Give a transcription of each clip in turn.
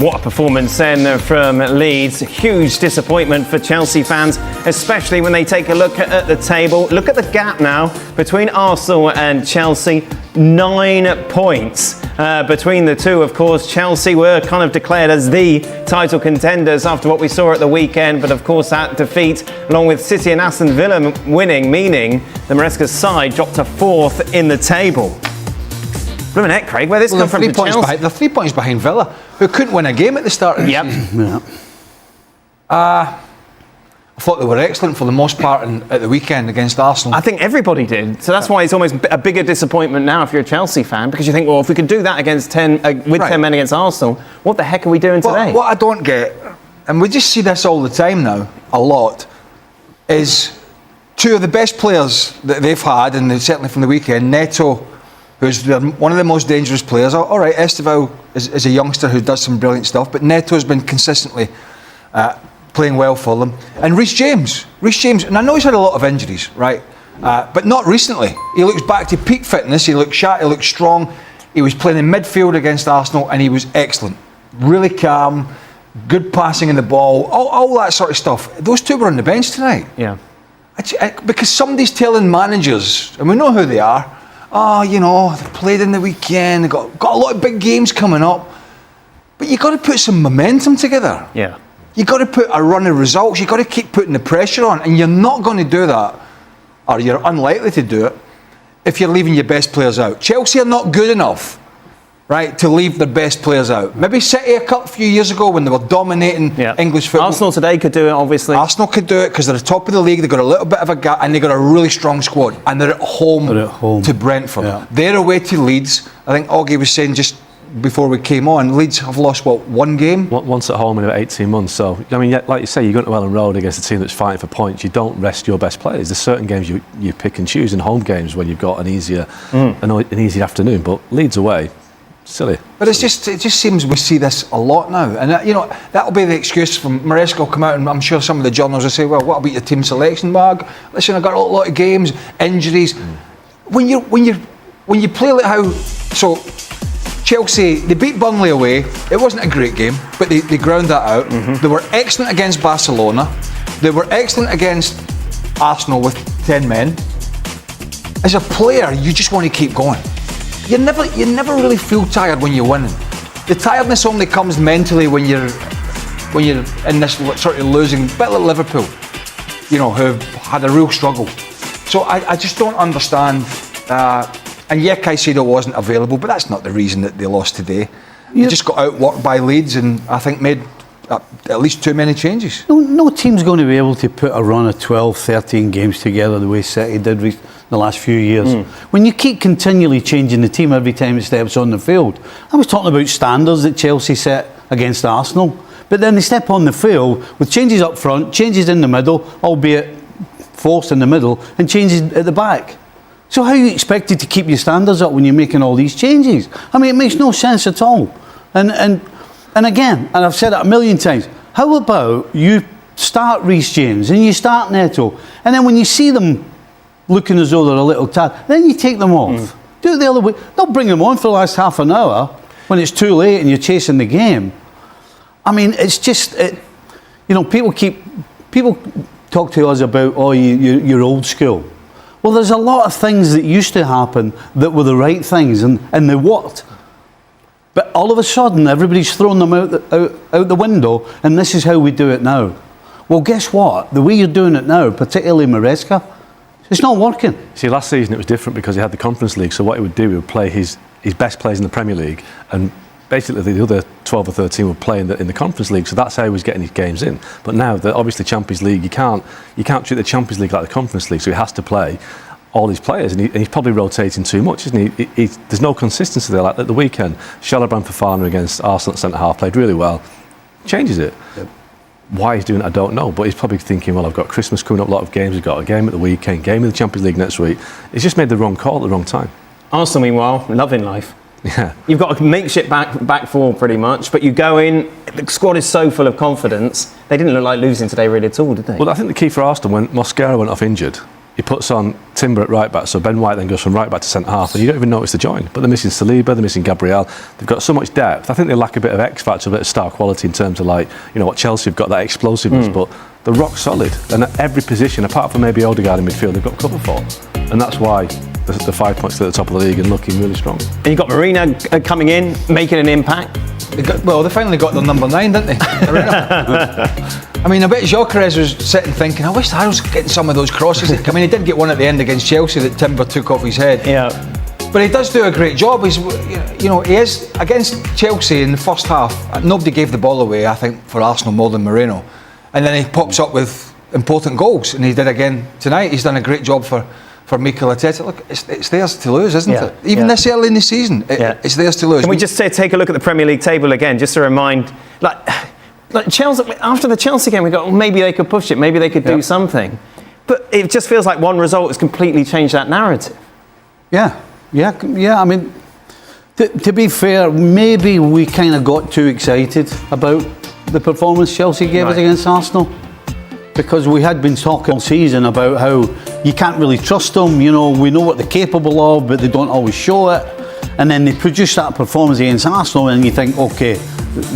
What a performance then from Leeds. Huge disappointment for Chelsea fans, especially when they take a look at the table. Look at the gap now between Arsenal and Chelsea. 9 points between the two. Of course, Chelsea were kind of declared as the title contenders after what we saw at the weekend. But of course, that defeat, along with City and Aston Villa winning, meaning the Maresca's side dropped to 4th in the table. Blooming heck, Craig, where this come from? They're 3 points behind Villa, who couldn't win a game at the start of the season. I thought they were excellent for the most part at the weekend against Arsenal. I think everybody did. So that's why it's almost a bigger disappointment now if you're a Chelsea fan, because you think, well, if we could do that against 10 men against Arsenal, what the heck are we doing today? What I don't get, and we just see this all the time now, a lot, is two of the best players that they've had, and certainly from the weekend, Neto, who's one of the most dangerous players. All right, Estevao is a youngster who does some brilliant stuff, but Neto's been consistently playing well for them. And Reece James, and I know he's had a lot of injuries, right? But not recently. He looks back to peak fitness, he looks sharp, he looks strong. He was playing in midfield against Arsenal and he was excellent. Really calm, good passing in the ball, all that sort of stuff. Those two were on the bench tonight. Yeah. Because somebody's telling managers, and we know who they are, they played in the weekend, they got a lot of big games coming up, but you've got to put some momentum together. Yeah. You've got to put a run of results, you've got to keep putting the pressure on, and you're not going to do that, or you're unlikely to do it, if you're leaving your best players out. Chelsea are not good enough, right, to leave their best players out. Maybe City a few years ago when they were dominating English football. Arsenal today could do it, obviously. Arsenal could do it because they're at the top of the league, they've got a little bit of a gap, and they've got a really strong squad, and they're at home to Brentford. Yeah. They're away to Leeds. I think Augie was saying just before we came on, Leeds have lost, one game? Once at home in about 18 months. So, I mean, like you say, you're going to Ellen Road against a team that's fighting for points. You don't rest your best players. There's certain games you pick and choose, in home games when you've got an easier afternoon. But Leeds away, silly. But it just seems we see this a lot now, and that'll be the excuse from Maresca will come out, and I'm sure some of the journalists will say, well, what about your team selection, Marg? Listen, I've got a lot of games, injuries. When you play like how Chelsea, they beat Burnley away. It wasn't a great game, but they ground that out. They were excellent against Barcelona. They were excellent against Arsenal with 10 men. As a player, you just want to keep going. You never really feel tired when you're winning. The tiredness only comes mentally when you're in this sort of losing, a bit like Liverpool, who had a real struggle. So I just don't understand. And Caicedo wasn't available, but that's not the reason that they lost today. They just got outworked by Leeds, and I think made at least too many changes. No team's going to be able to put a run of 12, 13 games together the way City did the last few years. When you keep continually changing the team every time it steps on the field. I was talking about standards that Chelsea set against Arsenal, but then they step on the field with changes up front, changes in the middle, albeit forced in the middle, and changes at the back. So how are you expected to keep your standards up when you're making all these changes? I mean, it makes no sense at all. And again, and I've said it a million times, how about you start Reece James and you start Neto, and then when you see them looking as though they're a little tired, then you take them off. Do it the other way. Don't bring them on for the last half an hour when it's too late and you're chasing the game. I mean, it's just, people talk to us about, you're old school. Well, there's a lot of things that used to happen that were the right things, and they worked. But all of a sudden, everybody's thrown them out the window, and this is how we do it now. Well, guess what? The way you're doing it now, particularly Maresca, it's not working. See, last season it was different because he had the Conference League, so what he would do, he would play his best players in the Premier League, and basically the other 12 or 13 would play in the Conference League, so that's how he was getting his games in. But now, obviously Champions League, you can't treat the Champions League like the Conference League, so he has to play all these players, and he's probably rotating too much, isn't he? There's no consistency there. Like at the weekend, Shalaban Fofana against Arsenal at centre-half played really well. Changes it. Yep. Why he's doing it, I don't know, but he's probably thinking, well, I've got Christmas coming up, a lot of games, I've got a game at the weekend, game in the Champions League next week. He's just made the wrong call at the wrong time. Arsenal, meanwhile, loving life. Yeah. You've got a makeshift back four pretty much, but you go in, the squad is so full of confidence. They didn't look like losing today really at all, did they? Well, I think the key for Arsenal, when Mosquera went off injured, he puts on Timber at right back, so Ben White then goes from right back to centre half, and you don't even notice the join. But they're missing Saliba, they're missing Gabriel. They've got so much depth. I think they lack a bit of X factor, a bit of star quality in terms of, like, you know, what Chelsea have got, that explosiveness. But they're rock solid, and at every position, apart from maybe Odegaard in midfield, they've got cover for, and that's why the 5 points to the top of the league and looking really strong. And you've got Marina coming in, making an impact. They finally got their number 9, didn't they? I mean, I bet Gyökeres was sitting thinking, I wish I was getting some of those crosses. I mean, he did get one at the end against Chelsea that Timber took off his head. Yeah. But he does do a great job. He's, you know, he is against Chelsea in the first half. Nobody gave the ball away, I think, for Arsenal more than Moreno. And then he pops up with important goals, and he did again tonight. He's done a great job for Mikel Arteta. Look, it's theirs to lose, isn't it? Even this early in the season, it's theirs to lose. Can we just take a look at the Premier League table again, just to remind, like Chelsea, after the Chelsea game, we got, well, maybe they could push it, maybe they could do something. But it just feels like one result has completely changed that narrative. Yeah. I mean, to be fair, maybe we kind of got too excited about the performance Chelsea gave us against Arsenal, because we had been talking all season about how you can't really trust them. You know, we know what they're capable of, but they don't always show it. And then they produce that performance against Arsenal, and you think, okay,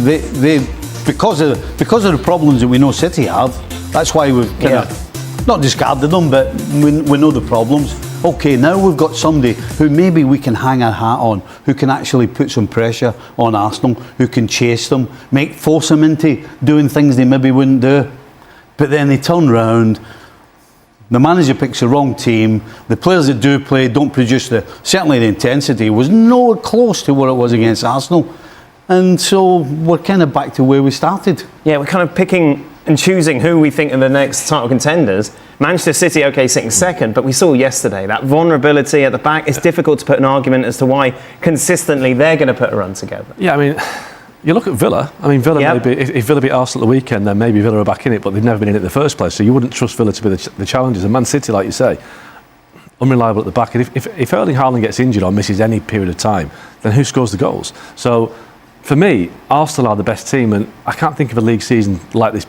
they because of the problems that we know City have, that's why we've kind of not discarded them, but we know the problems. Okay, now we've got somebody who maybe we can hang our hat on, who can actually put some pressure on Arsenal, who can chase them, force them into doing things they maybe wouldn't do. But then they turn round, the manager picks the wrong team, the players that do play don't produce certainly the intensity was nowhere close to what it was against Arsenal. And so we're kind of back to where we started. Yeah, we're kind of picking and choosing who we think are the next title contenders. Manchester City, okay, sitting second, but we saw yesterday that vulnerability at the back. It's difficult to put an argument as to why consistently they're going to put a run together. Yeah, I mean, you look at Villa. I mean, Villa maybe, if Villa beat Arsenal at the weekend, then maybe Villa are back in it, but they've never been in it in the first place. So you wouldn't trust Villa to be the challengers. And Man City, like you say, unreliable at the back. And if Erling Haaland gets injured or misses any period of time, then who scores the goals? So for me, Arsenal are the best team, and I can't think of a league season like this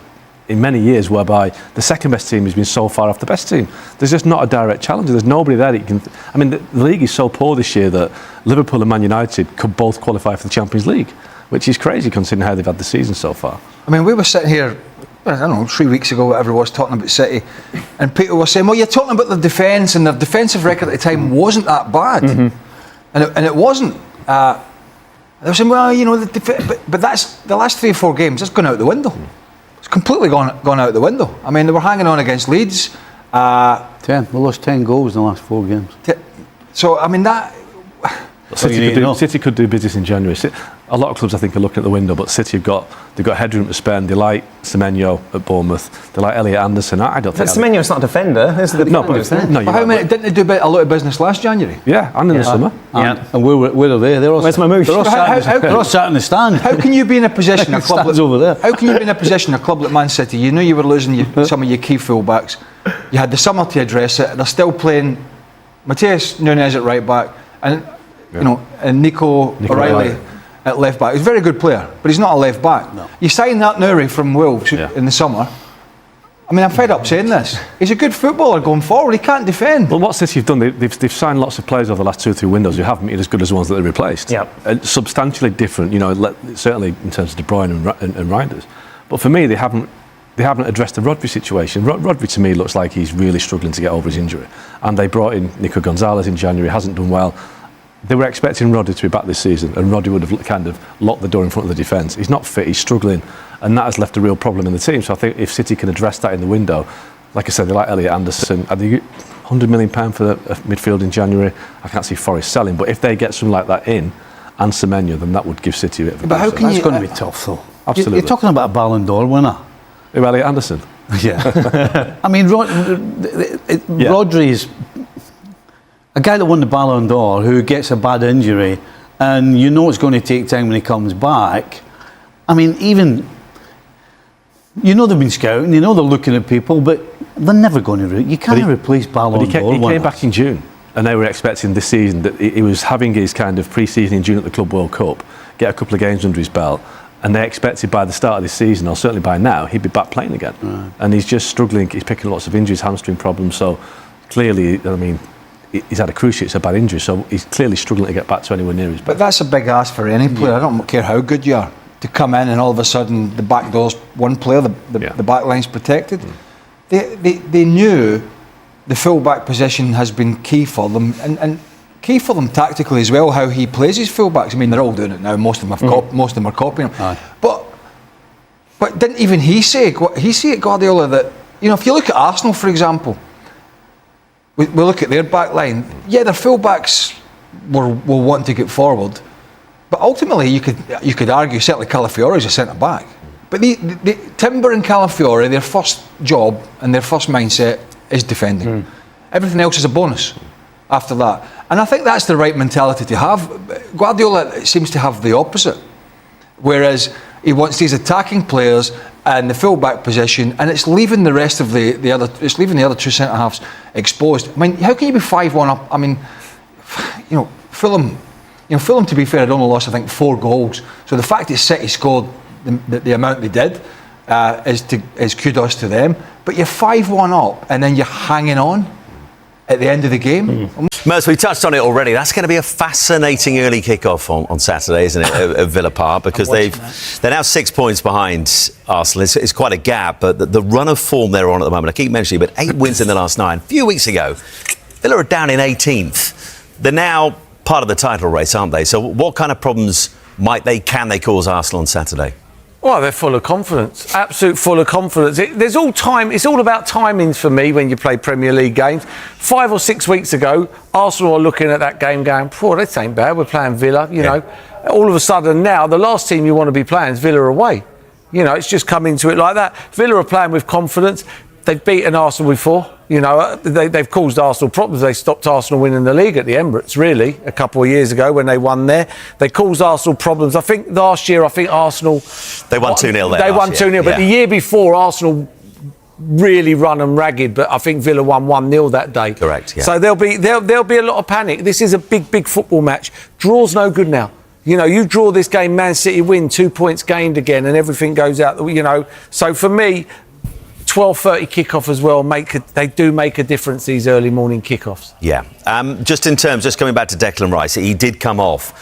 in many years whereby the second best team has been so far off the best team. There's just not a direct challenger. There's nobody there that you can... I mean, the league is so poor this year that Liverpool and Man United could both qualify for the Champions League, which is crazy considering how they've had the season so far. I mean, we were sitting here, I don't know, 3 weeks ago, whatever it was, talking about City, and people were saying, well, you're talking about the defence, and their defensive record at the time wasn't that bad. And it wasn't. They were saying, well, you know, but that's the last 3 or 4 games, that's gone out the window. It's completely gone out the window. I mean, they were hanging on against Leeds. 10. We lost 10 goals in the last 4 games. So, I mean, that... City could do business in January. A lot of clubs, I think, are looking at the window, but City they've got headroom to spend. They like Semenyo at Bournemouth. They like Elliot Anderson. I don't think. But Semenyo's not a defender. Didn't they do a lot of business last January? Yeah, and in the summer. And where are they? Where's Mamouche? They're all sat in the stand. How can you be in a position a club over there? How can you be in a position a club like Man City? You knew you were losing some of your key fullbacks. You had the summer to address it. They're still playing Matheus Nunes at right back, and you know, and Nico O'Reilly at left back. He's a very good player, but he's not a left back. No. You signed that Nouri from Wolves in the summer. I mean, I'm fed up saying this. He's a good footballer going forward. He can't defend. Well, what City have done, they've signed lots of players over the last 2 or 3 windows who haven't been as good as the ones that they replaced. And substantially different, you know, certainly in terms of De Bruyne and Reinders. But for me, they haven't addressed the Rodri situation. Rodri to me looks like he's really struggling to get over his injury. And they brought in Nico Gonzalez in January, hasn't done well. They were expecting Rodri to be back this season, and Rodri would have kind of locked the door in front of the defence. He's not fit, he's struggling, and that has left a real problem in the team. So I think if City can address that in the window, like I said, they like Elliot Anderson. I think £100 million for the midfield in January. I can't see Forest selling, but if they get something like that in, and Semenyo, then that would give City a bit of a But how can That's going to be tough, though. Absolutely. You're talking about a Ballon d'Or winner. Who, Elliot Anderson? Yeah. I mean, Rodri is a guy that won the Ballon d'Or who gets a bad injury, and you know it's going to take time when he comes back. I mean, even, you know, they've been scouting, you know they're looking at people, but they're never going to. You can't replace Ballon d'Or. He came back in June, and they were expecting this season that he was having his kind of pre-season in June at the Club World Cup, get a couple of games under his belt, and they expected by the start of this season, or certainly by now, he'd be back playing again. Right. And he's just struggling. He's picking lots of injuries, hamstring problems. So clearly, I mean, he's had a cruciate bad injury, so he's clearly struggling to get back to anywhere near his best. But that's a big ask for any player. I don't care how good you are, to come in and all of a sudden the back door's one player, the back line's protected. They knew the full-back position has been key for them, and key for them tactically as well, how he plays his full-backs. I mean, they're all doing it now. Most of them are copying him. But didn't even he say at Guardiola that, if you look at Arsenal, for example, we look at their back line, their full-backs were wanting to get forward, but ultimately you could argue certainly Calafiore is a centre-back. But the Timber and Calafiore, their first job and their first mindset is defending. Everything else is a bonus after that. And I think that's the right mentality to have. Guardiola seems to have the opposite, whereas he wants these attacking players and the full-back position, and it's leaving the rest of the other two centre-halves exposed. I mean, how can you be 5-1 up? I mean, Fulham, to be fair, had only lost, I think, 4 goals. So the fact that City scored the amount they did is kudos to them. But you're 5-1 up, and then you're hanging on at the end of the game. Merce, we touched on it already. That's going to be a fascinating early kick-off on Saturday, isn't it, at Villa Park? Because they're now 6 points behind Arsenal. It's quite a gap, but the run of form they're on at the moment, I keep mentioning, but 8 wins in the last 9. A few weeks ago, Villa are down in 18th. They're now part of the title race, aren't they? So what kind of problems can they cause Arsenal on Saturday? Well, they're full of confidence, absolute full of confidence. It's all about timings for me when you play Premier League games. 5 or 6 weeks ago, Arsenal are looking at that game going, this ain't bad, we're playing Villa, you know. All of a sudden now, the last team you want to be playing is Villa away. It's just come into it like that. Villa are playing with confidence. They've beaten Arsenal before. They've caused Arsenal problems. They stopped Arsenal winning the league at the Emirates, really, a couple of years ago when they won there. They caused Arsenal problems. I think last year, Arsenal... They won 2-0 there. They won 2-0, but the year before, Arsenal really run them ragged, but I think Villa won 1-0 that day. Correct, yeah. So there'll be a lot of panic. This is a big football match. Draw's no good now. You draw this game, Man City win, 2 points gained again, and everything goes out, So for me... 12:30 kickoff as well. They do make a difference, these early morning kickoffs. Yeah. Just coming back to Declan Rice, he did come off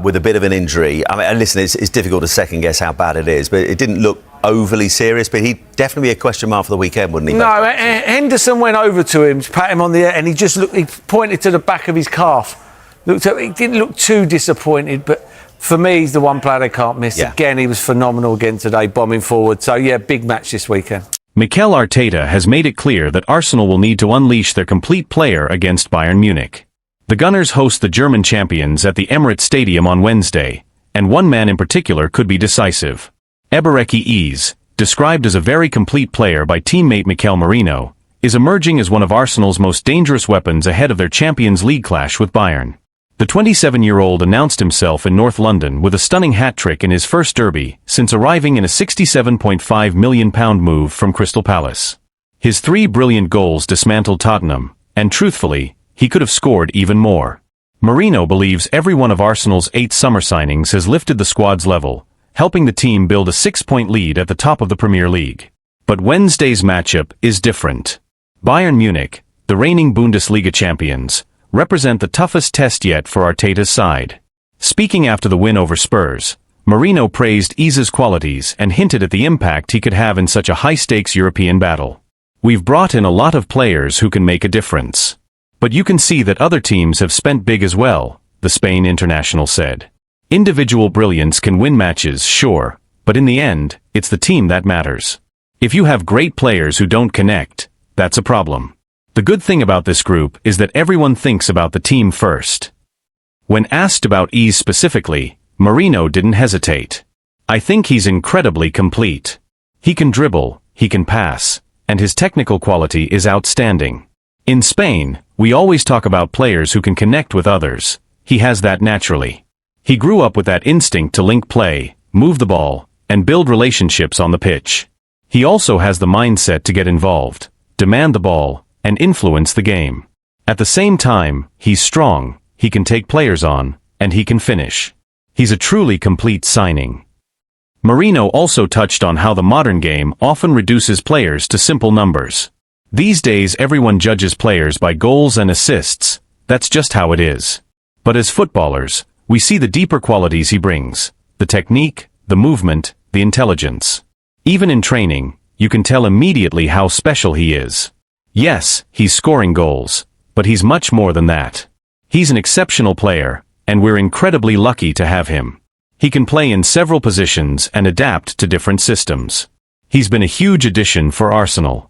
with a bit of an injury. I mean, and listen, it's difficult to second guess how bad it is, but it didn't look overly serious. But he'd definitely be a question mark for the weekend, wouldn't he? No, Henderson went over to him to pat him on the head, and he pointed to the back of his calf. He didn't look too disappointed, but for me, he's the one player they can't miss. Yeah. Again, he was phenomenal again today, bombing forward. So yeah, big match this weekend. Mikel Arteta has made it clear that Arsenal will need to unleash their complete player against Bayern Munich. The Gunners host the German champions at the Emirates Stadium on Wednesday, and one man in particular could be decisive. Ebereki Eze, described as a very complete player by teammate Mikel Merino, is emerging as one of Arsenal's most dangerous weapons ahead of their Champions League clash with Bayern. The 27-year-old announced himself in North London with a stunning hat-trick in his first derby since arriving in a £67.5 million move from Crystal Palace. His 3 brilliant goals dismantled Tottenham, and truthfully, he could have scored even more. Merino believes every one of Arsenal's 8 summer signings has lifted the squad's level, helping the team build a 6-point lead at the top of the Premier League. But Wednesday's matchup is different. Bayern Munich, the reigning Bundesliga champions, represent the toughest test yet for Arteta's side. Speaking after the win over Spurs, Merino praised Eze's qualities and hinted at the impact he could have in such a high-stakes European battle. We've brought in a lot of players who can make a difference. But you can see that other teams have spent big as well, the Spain international said. Individual brilliance can win matches, sure, but in the end, it's the team that matters. If you have great players who don't connect, that's a problem. The good thing about this group is that everyone thinks about the team first. When asked about Eze specifically, Merino didn't hesitate. I think he's incredibly complete. He can dribble, he can pass, and his technical quality is outstanding. In Spain, we always talk about players who can connect with others. He has that naturally. He grew up with that instinct to link play, move the ball, and build relationships on the pitch. He also has the mindset to get involved, demand the ball, and influence the game. At the same time, he's strong, he can take players on, and he can finish. He's a truly complete signing. Merino also touched on how the modern game often reduces players to simple numbers. These days everyone judges players by goals and assists, that's just how it is. But as footballers, we see the deeper qualities he brings, the technique, the movement, the intelligence. Even in training, you can tell immediately how special he is. Yes, he's scoring goals, but he's much more than that. He's an exceptional player, and we're incredibly lucky to have him. He can play in several positions and adapt to different systems. He's been a huge addition for Arsenal.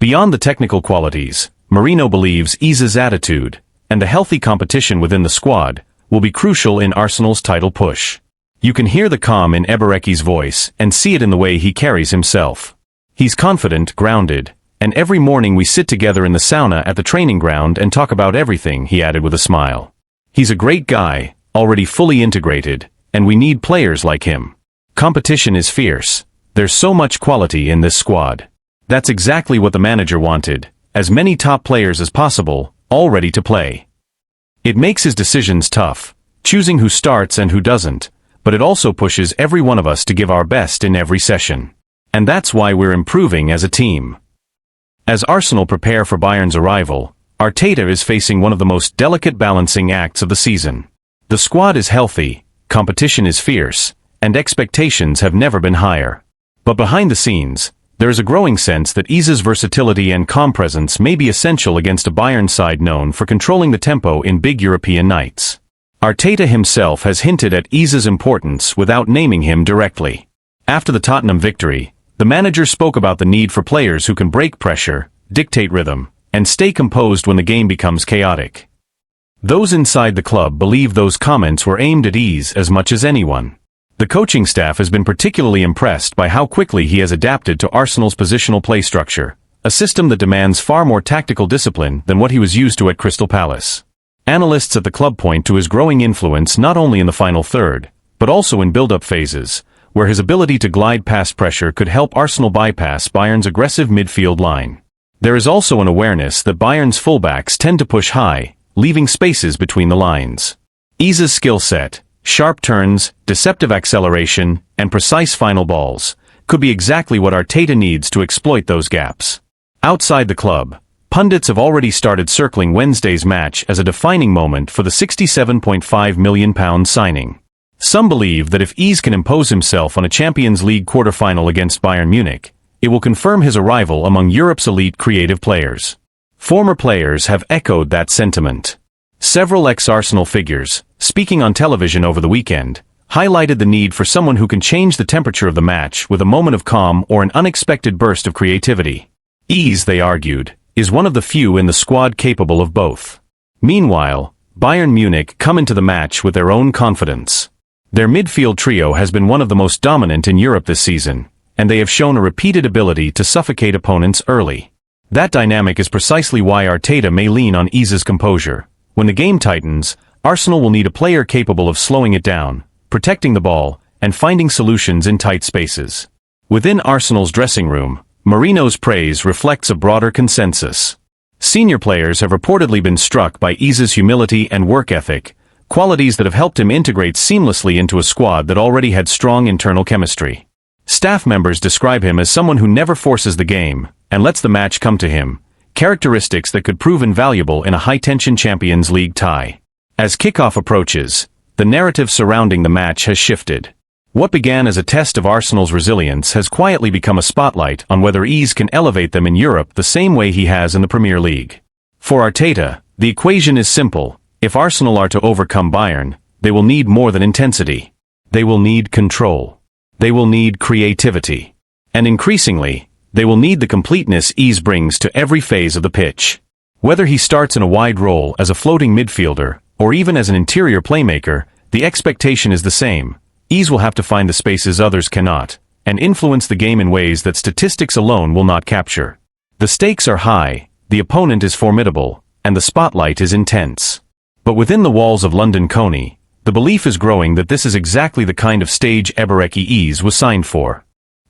Beyond the technical qualities, Mourinho believes Iza's attitude, and the healthy competition within the squad, will be crucial in Arsenal's title push. You can hear the calm in Eberechi's voice and see it in the way he carries himself. He's confident, grounded, and every morning we sit together in the sauna at the training ground and talk about everything, he added with a smile. He's a great guy, already fully integrated, and we need players like him. Competition is fierce. There's so much quality in this squad. That's exactly what the manager wanted, as many top players as possible, all ready to play. It makes his decisions tough, choosing who starts and who doesn't, but it also pushes every one of us to give our best in every session. And that's why we're improving as a team. As Arsenal prepare for Bayern's arrival, Arteta is facing one of the most delicate balancing acts of the season. The squad is healthy, competition is fierce, and expectations have never been higher. But behind the scenes, there is a growing sense that Iza's versatility and calm presence may be essential against a Bayern side known for controlling the tempo in big European nights. Arteta himself has hinted at Iza's importance without naming him directly. After the Tottenham victory, the manager spoke about the need for players who can break pressure, dictate rhythm, and stay composed when the game becomes chaotic. Those inside the club believe those comments were aimed at Iza as much as anyone. The coaching staff has been particularly impressed by how quickly he has adapted to Arsenal's positional play structure, a system that demands far more tactical discipline than what he was used to at Crystal Palace. Analysts at the club point to his growing influence not only in the final third, but also in build-up phases, where his ability to glide past pressure could help Arsenal bypass Bayern's aggressive midfield line. There is also an awareness that Bayern's fullbacks tend to push high, leaving spaces between the lines. Iza's skill set, sharp turns, deceptive acceleration, and precise final balls, could be exactly what Arteta needs to exploit those gaps. Outside the club, pundits have already started circling Wednesday's match as a defining moment for the £67.5 million signing. Some believe that if Iza can impose himself on a Champions League quarter-final against Bayern Munich, it will confirm his arrival among Europe's elite creative players. Former players have echoed that sentiment. Several ex-Arsenal figures, speaking on television over the weekend, highlighted the need for someone who can change the temperature of the match with a moment of calm or an unexpected burst of creativity. Iza, they argued, is one of the few in the squad capable of both. Meanwhile, Bayern Munich come into the match with their own confidence. Their midfield trio has been one of the most dominant in Europe this season, and they have shown a repeated ability to suffocate opponents early. That dynamic is precisely why Arteta may lean on Iza's composure. When the game tightens, Arsenal will need a player capable of slowing it down, protecting the ball, and finding solutions in tight spaces. Within Arsenal's dressing room, Mourinho's praise reflects a broader consensus. Senior players have reportedly been struck by Iza's humility and work ethic, qualities that have helped him integrate seamlessly into a squad that already had strong internal chemistry. Staff members describe him as someone who never forces the game, and lets the match come to him, characteristics that could prove invaluable in a high-tension Champions League tie. As kickoff approaches, the narrative surrounding the match has shifted. What began as a test of Arsenal's resilience has quietly become a spotlight on whether Iza can elevate them in Europe the same way he has in the Premier League. For Arteta, the equation is simple. If Arsenal are to overcome Bayern, they will need more than intensity. They will need control. They will need creativity. And increasingly, they will need the completeness Iza brings to every phase of the pitch. Whether he starts in a wide role as a floating midfielder, or even as an interior playmaker, the expectation is the same. Iza will have to find the spaces others cannot, and influence the game in ways that statistics alone will not capture. The stakes are high, the opponent is formidable, and the spotlight is intense. But within the walls of London Coney, the belief is growing that this is exactly the kind of stage Eberechi Iza was signed for.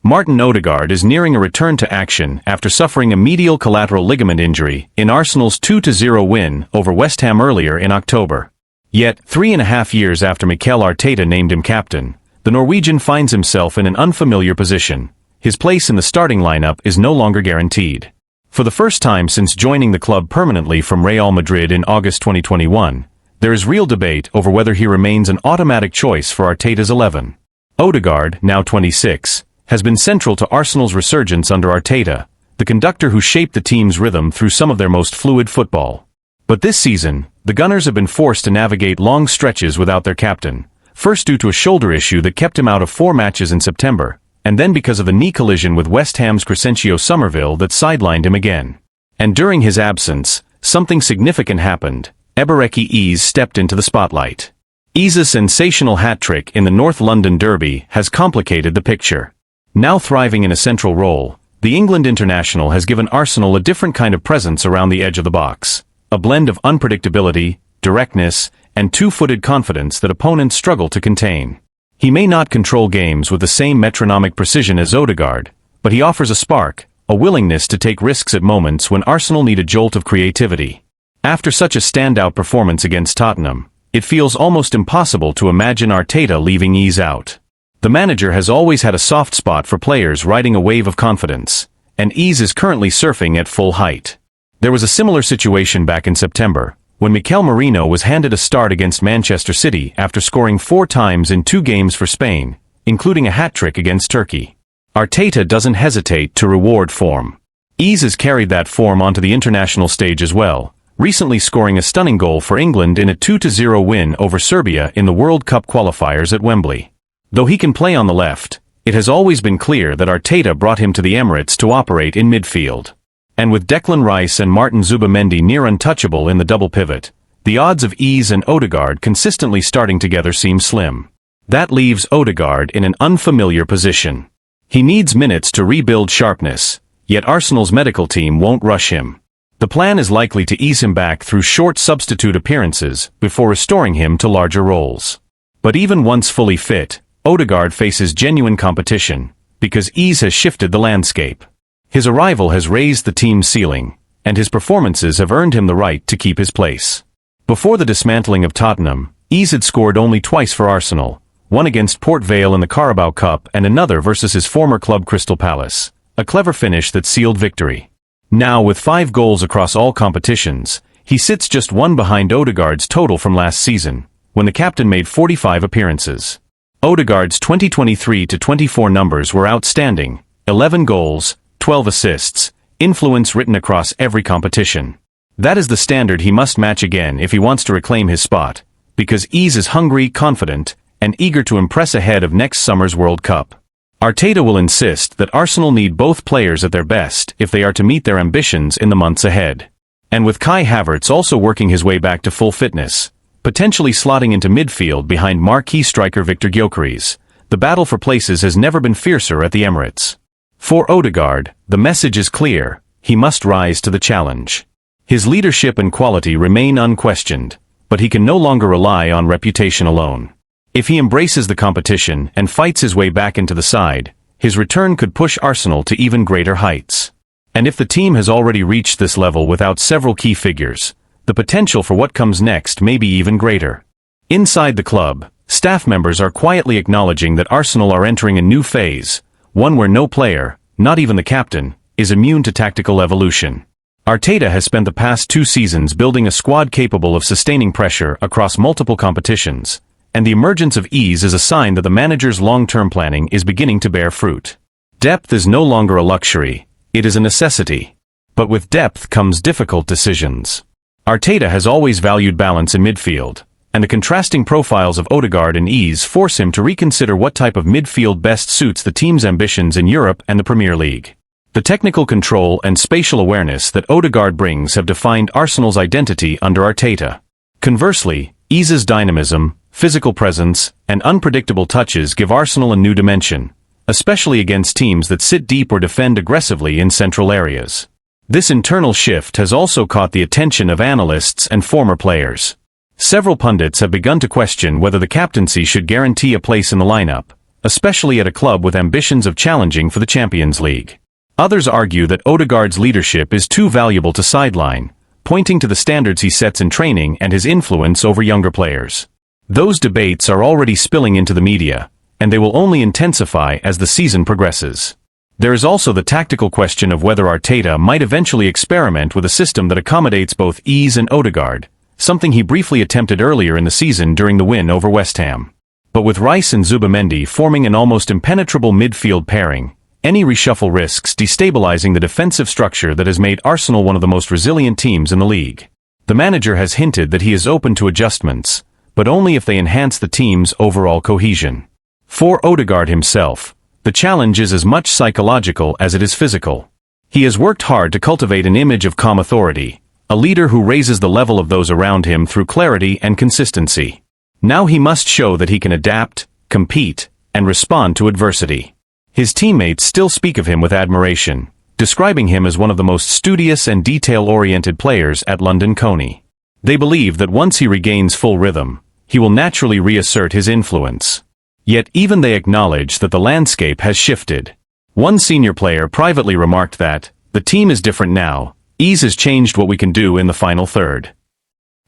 Martin Odegaard is nearing a return to action after suffering a medial collateral ligament injury in Arsenal's 2-0 win over West Ham earlier in October. Yet, 3.5 years after Mikel Arteta named him captain, the Norwegian finds himself in an unfamiliar position. His place in the starting lineup is no longer guaranteed. For the first time since joining the club permanently from Real Madrid in August 2021, there is real debate over whether he remains an automatic choice for Arteta's 11. Odegaard, now 26, has been central to Arsenal's resurgence under Arteta, the conductor who shaped the team's rhythm through some of their most fluid football. But this season, the Gunners have been forced to navigate long stretches without their captain, first due to a shoulder issue that kept him out of 4 matches in September, and then because of a knee collision with West Ham's Crescencio Somerville that sidelined him again. And during his absence, something significant happened. Ebereki Eze stepped into the spotlight. Eze's sensational hat-trick in the North London Derby has complicated the picture. Now thriving in a central role, the England international has given Arsenal a different kind of presence around the edge of the box. A blend of unpredictability, directness, and two-footed confidence that opponents struggle to contain. He may not control games with the same metronomic precision as Odegaard, but he offers a spark, a willingness to take risks at moments when Arsenal need a jolt of creativity. After such a standout performance against Tottenham, it feels almost impossible to imagine Arteta leaving Eze out. The manager has always had a soft spot for players riding a wave of confidence, and Eze is currently surfing at full height. There was a similar situation back in September, when Mikel Merino was handed a start against Manchester City after scoring 4 times in 2 games for Spain, including a hat-trick against Turkey. Arteta doesn't hesitate to reward form. Eze has carried that form onto the international stage as well, recently scoring a stunning goal for England in a 2-0 win over Serbia in the World Cup qualifiers at Wembley. Though he can play on the left, it has always been clear that Arteta brought him to the Emirates to operate in midfield. And with Declan Rice and Martin Zubamendi near untouchable in the double pivot, the odds of Eze and Odegaard consistently starting together seem slim. That leaves Odegaard in an unfamiliar position. He needs minutes to rebuild sharpness, yet Arsenal's medical team won't rush him. The plan is likely to ease him back through short substitute appearances before restoring him to larger roles. But even once fully fit, Odegaard faces genuine competition, because Eze has shifted the landscape. His arrival has raised the team's ceiling, and his performances have earned him the right to keep his place. Before the dismantling of Tottenham, Eze had scored only twice for Arsenal, one against Port Vale in the Carabao Cup and another versus his former club Crystal Palace, a clever finish that sealed victory. Now with 5 goals across all competitions, he sits just 1 behind Odegaard's total from last season, when the captain made 45 appearances. Odegaard's 2023-24 numbers were outstanding: 11 goals, 12 assists, influence written across every competition. That is the standard he must match again if he wants to reclaim his spot, because Eze is hungry, confident, and eager to impress ahead of next summer's World Cup. Arteta will insist that Arsenal need both players at their best if they are to meet their ambitions in the months ahead. And with Kai Havertz also working his way back to full fitness, potentially slotting into midfield behind marquee striker Victor Gyökeres, the battle for places has never been fiercer at the Emirates. For Odegaard, the message is clear: he must rise to the challenge. His leadership and quality remain unquestioned, but he can no longer rely on reputation alone. If he embraces the competition and fights his way back into the side, his return could push Arsenal to even greater heights. And if the team has already reached this level without several key figures, the potential for what comes next may be even greater. Inside the club, staff members are quietly acknowledging that Arsenal are entering a new phase, one where no player, not even the captain, is immune to tactical evolution. Arteta has spent the past 2 seasons building a squad capable of sustaining pressure across multiple competitions, and the emergence of Eze is a sign that the manager's long-term planning is beginning to bear fruit. Depth is no longer a luxury, it is a necessity. But with depth comes difficult decisions. Arteta has always valued balance in midfield, and the contrasting profiles of Odegaard and Eze force him to reconsider what type of midfield best suits the team's ambitions in Europe and the Premier League. The technical control and spatial awareness that Odegaard brings have defined Arsenal's identity under Arteta. Conversely, Eze's dynamism, physical presence, and unpredictable touches give Arsenal a new dimension, especially against teams that sit deep or defend aggressively in central areas. This internal shift has also caught the attention of analysts and former players. Several pundits have begun to question whether the captaincy should guarantee a place in the lineup, especially at a club with ambitions of challenging for the Champions League. Others argue that Odegaard's leadership is too valuable to sideline, pointing to the standards he sets in training and his influence over younger players. Those debates are already spilling into the media, and they will only intensify as the season progresses. There is also the tactical question of whether Arteta might eventually experiment with a system that accommodates both Ease and Odegaard, something he briefly attempted earlier in the season during the win over West Ham. But with Rice and Zubimendi forming an almost impenetrable midfield pairing, any reshuffle risks destabilizing the defensive structure that has made Arsenal one of the most resilient teams in the league. The manager has hinted that he is open to adjustments, but only if they enhance the team's overall cohesion. For Odegaard himself, the challenge is as much psychological as it is physical. He has worked hard to cultivate an image of calm authority, a leader who raises the level of those around him through clarity and consistency. Now he must show that he can adapt, compete, and respond to adversity. His teammates still speak of him with admiration, describing him as one of the most studious and detail-oriented players at London Coney. They believe that once he regains full rhythm, he will naturally reassert his influence. Yet even they acknowledge that the landscape has shifted. One senior player privately remarked that, "The team is different now, Ease has changed what we can do in the final third."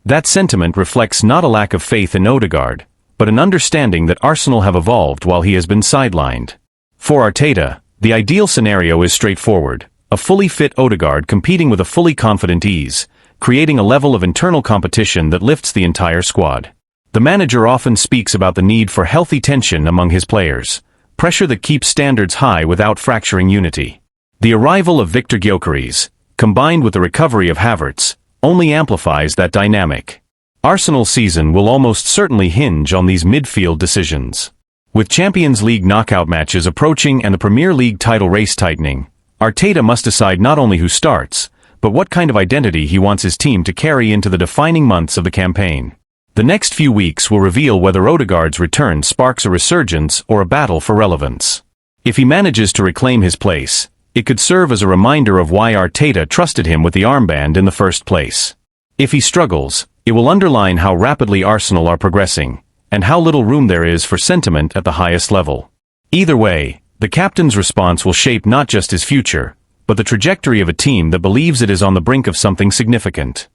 That sentiment reflects not a lack of faith in Odegaard, but an understanding that Arsenal have evolved while he has been sidelined. For Arteta, the ideal scenario is straightforward: a fully fit Odegaard competing with a fully confident Ease, creating a level of internal competition that lifts the entire squad. The manager often speaks about the need for healthy tension among his players, pressure that keeps standards high without fracturing unity. The arrival of Victor Gyökeres, combined with the recovery of Havertz, only amplifies that dynamic. Arsenal's season will almost certainly hinge on these midfield decisions. With Champions League knockout matches approaching and the Premier League title race tightening, Arteta must decide not only who starts, but what kind of identity he wants his team to carry into the defining months of the campaign. The next few weeks will reveal whether Odegaard's return sparks a resurgence or a battle for relevance. If he manages to reclaim his place, it could serve as a reminder of why Arteta trusted him with the armband in the first place. If he struggles, it will underline how rapidly Arsenal are progressing, and how little room there is for sentiment at the highest level. Either way, the captain's response will shape not just his future, but the trajectory of a team that believes it is on the brink of something significant.